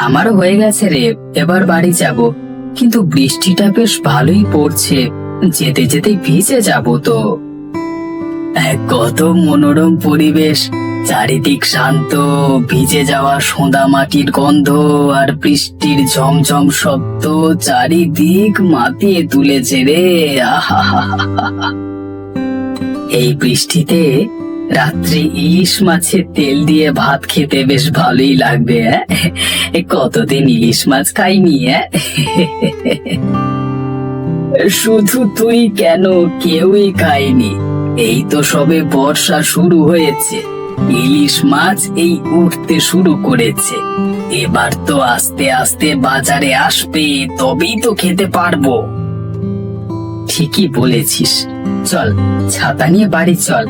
আমারও হয়ে গেছে রে, এবার বাড়ি যাব। কিন্তু বৃষ্টিটা বেশ ভালোই পড়ছে, যেতে যেতে ভিজে যাব তো। কত মনোরম পরিবেশ, চারিদিক শান্ত, ভিজে যাওয়া সোঁদা মাটির গন্ধ আর বৃষ্টির ঝমঝম শব্দ চারিদিক মাতিয়ে তুলেছে রে। আহা, এই বৃষ্টিতে রাত্রি ইলিশ মাছের তেল দিয়ে ভাত খেতে বেশ ভালোই লাগবে। কতদিন ইলিশ মাছ খাইনি। শুধু তুই কেন, কেউই খায়নি। এই তো সবে বর্ষা শুরু হয়েছে, ইলিশ মাছ এই উঠতে শুরু করেছে। এবার তো আস্তে আস্তে বাজারে আসবে, তবেই তো খেতে পারবো। ঠিকই বলেছিস, চল ছাতা নিয়ে বাড়ি চল,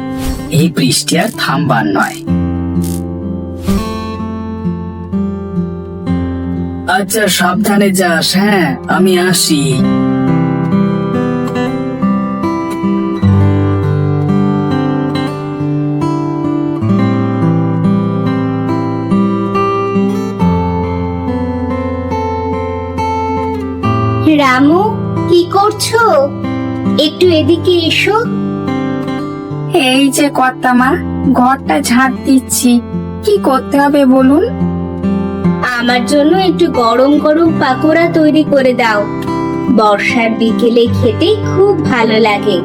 এই বৃষ্টি আর থামবার নয়। আচ্ছা, সাবধানে যাস। হ্যাঁ, আমি আসি। রামু, কি করছো? একটু এদিকে এসো। এই যে কর্তামা, ঘরটা ঝাড় দিচ্ছি। কি করতে হবে বলুন? আমার জন্য একটু গরম গরম পাকোড়া তৈরি করে দাও, বর্ষার বিকেলে খেতে খুব ভালো লাগে।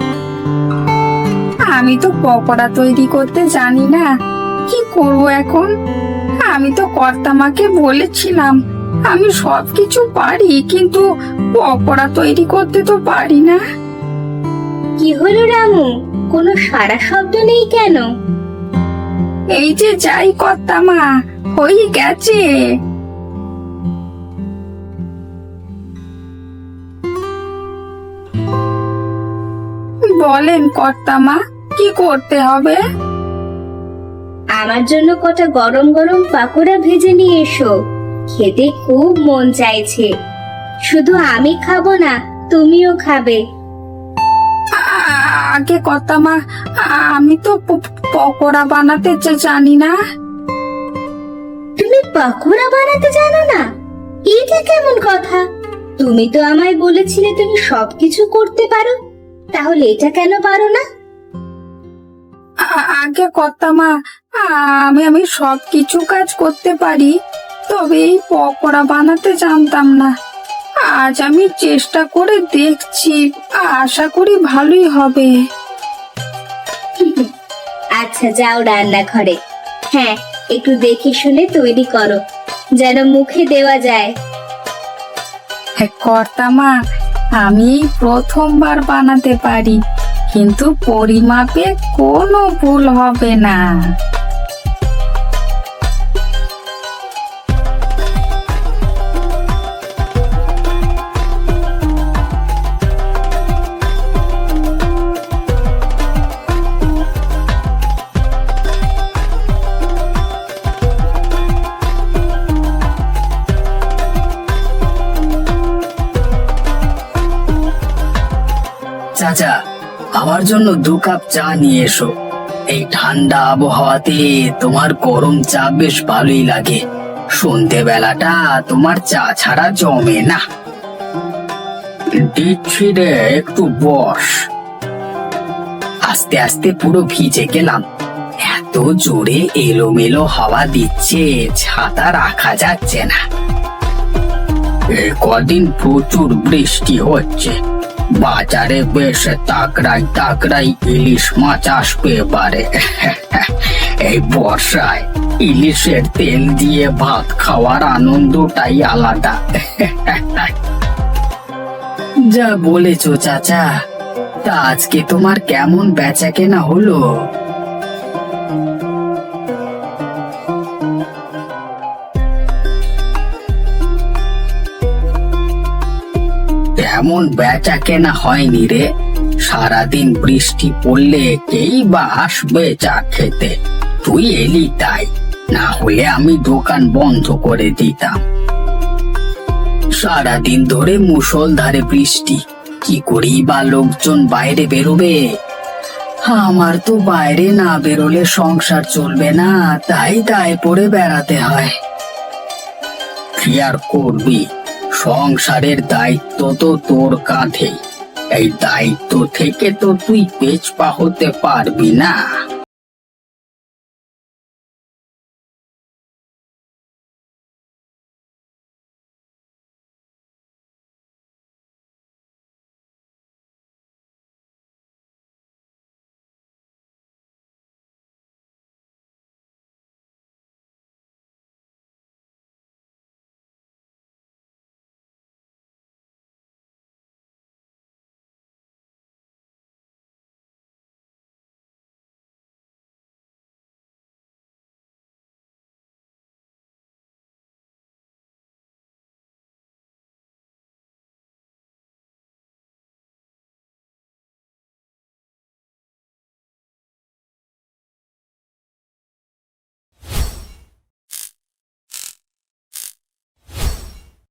আমি তো পকোড়া তৈরি করতে জানি না, কি করব এখন? আমি তো কর্তামাকে বলেছিলাম আমি সবকিছু পারি, কিন্তু পকোড়া তৈরি করতে তো পারি না। কি হলো রামু, কোনো সাড়া শব্দ নেই কেন? এই যে যাই কর্তামা, হয়ে গেছে। বলেন কর্তামা, কি করতে হবে? আমার জন্য কটা গরম গরম পাকোড়া ভেজে নিয়ে এসো, খেতে খুব মন চাইছে। শুধু আমি খাবো না, তুমিও খাবে। আগে কর্তামা, আমি তো পকোড়া বানাতে জানি না। তুমি পাকোড়া বানাতে জানো না? এটা কেমন কথা? তুমি তো আমায় বলেছিলে তুমি সবকিছু করতে পারো, তাহলে এটা কেন পারো না? আগে কর্তামা, আমি সব কিছু কাজ করতে পারি, তবে এই পকোড়া বানাতে জানতাম না। আজ আমি চেষ্টা করে দেখছি, আশা করি ভালোই হবে। আচ্ছা, যাও রান্নাঘরে। হ্যাঁ, একটু দেখে শুনে তৈরি করো, যেন মুখে দেওয়া যায়। কর্তামা, আমি প্রথমবার বানাতে পারি, কিন্তু পরিমাপে কোনো ভুল হবে না। চাচা, আমার জন্য 2 কাপ চা নিয়ে এসো। এই ঠান্ডা আবহাওয়াতে তোমার গরম চা বেশ ভালোই লাগে। সন্ধেবেলাটা তোমার চা ছাড়া জমে না। দিচ্ছি রে, একটু বস। আস্তে আস্তে পুরো ভিজে গেলাম, এত জোরে এলোমেলো হাওয়া দিচ্ছে, ছাতা রাখা যাচ্ছে না। এই কদিন প্রচুর বৃষ্টি হচ্ছে, বাজারে বেশ তাকড়াই তাকড়াই ইলিশ মাছ আসবে এবারে। এই বর্ষায় ইলিশের তেল দিয়ে ভাত খাওয়ার আনন্দটাই আলাদা। যা বলেছো চাচা, তা আজকে তোমার কেমন বেচা কেনা হলো? তেমন বেচা কেনা হয়নি রে। সারাদিন বৃষ্টি পড়লে কেই বা আসবে চা খেতে। তুই এলি তাই, না হলে আমি দোকান বন্ধ করে দিতাম। সারাদিন ধরে মুষলধারে বৃষ্টি, কি করি বা লোকজন বাইরে বেরোবে? আমার তো বাইরে না বেরোলে সংসার চলবে না, তাই দায় পড়ে বেড়াতে হয়। কি আর করবি, সংসারের দায়িত্ব তো তোর কাঁধে। এই দায়িত্ব থেকে তো তুই পেছপা হতে পারবি না।